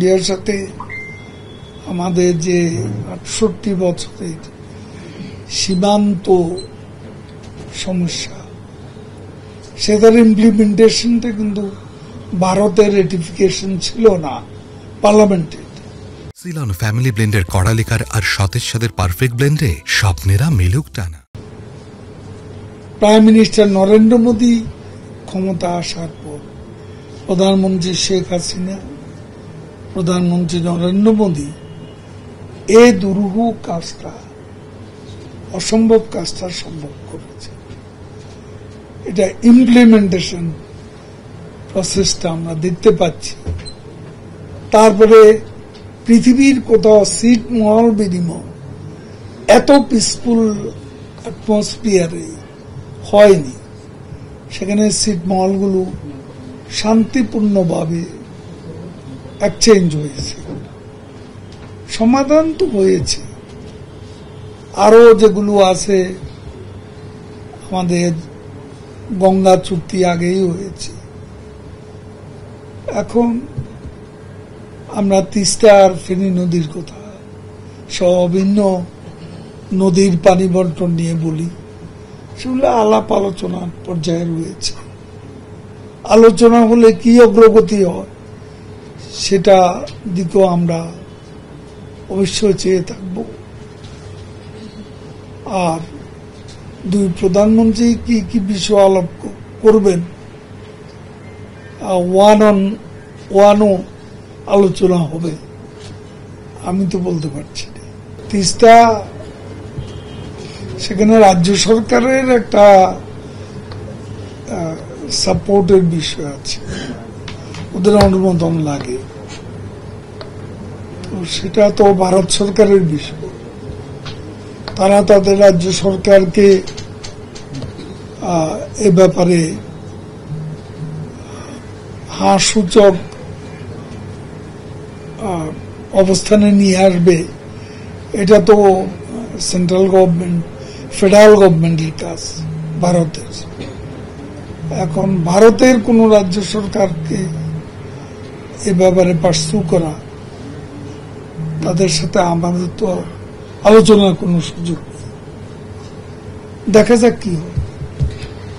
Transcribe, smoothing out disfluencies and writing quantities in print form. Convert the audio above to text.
ইন্ডিয়ার সাথে আমাদের যে 68 বছরের সীমান্ত সমস্যা, সেটার ইমপ্লিমেন্টেশনটা কিন্তু ভারতের রেটিফিকেশন ছিল না পার্লামেন্টে। সিলন ফ্যামিলি ব্লেন্ডের কড়ালিকার আর সতেজ স্বাদের পারফেক্ট ব্লেন্ডে স্বপ্নেরা মেলুক টানা। প্রাইম মিনিস্টার নরেন্দ্র মোদী ক্ষমতা আসার পর প্রধানমন্ত্রী শেখ হাসিনা, প্রধানমন্ত্রী নরেন্দ্র মোদী এই দুরূহ কাজটা, অসম্ভব কাজটা সম্ভব করেছে। এটা ইমপ্লিমেন্টেশন প্রসেসটা আমরা দেখতে পাচ্ছি। তারপরে পৃথিবীর কোথাও ছিটমহল বিনিময় এত পিসফুল অ্যাটমসফিয়ারে হয়নি। সেখানে ছিটমহলগুলো শান্তিপূর্ণভাবে এক্সচেঞ্জ হয়েছে, সমাধান তো হয়েছে। আরো যেগুলো আছে, আমাদের গঙ্গা চুক্তি আগেই হয়েছে। এখন আমরা তিস্তা আর ফেনী নদীর কথা সহ ভিন্ন নদীর পানি বন্টন নিয়ে বলি, সেগুলো আলাপ আলোচনার পর্যায়ে রয়েছে। আলোচনা হলে কি অগ্রগতি হয় সেটা দিকেও আমরা অবশ্যই চেয়ে থাকব। আর দুই প্রধানমন্ত্রী কি কি বিষয় আলাপ করবেন, ওয়ান অন ওয়ানও আলোচনা হবে, আমি তো বলতে পারছি না। তিস্তা, সেখানে রাজ্য সরকারের একটা সাপোর্টের বিষয় আছে, ওদের অনুমোদন লাগে। তো সেটা তো ভারত সরকারের বিষয়, তারা তাদের রাজ্য সরকারকে এ ব্যাপারে সূচক অবস্থানে নিয়ে আসবে। এটা তো সেন্ট্রাল গভর্নমেন্ট, ফেডারেল গভর্নমেন্টের কাজ, ভারতের। এখন ভারতের কোন রাজ্য সরকারকে এ ব্যাপারে পার্সু করা, তাদের সাথে আমাদের তো আলোচনার কোন সুযোগ নেই। দেখা যাক কি হয়।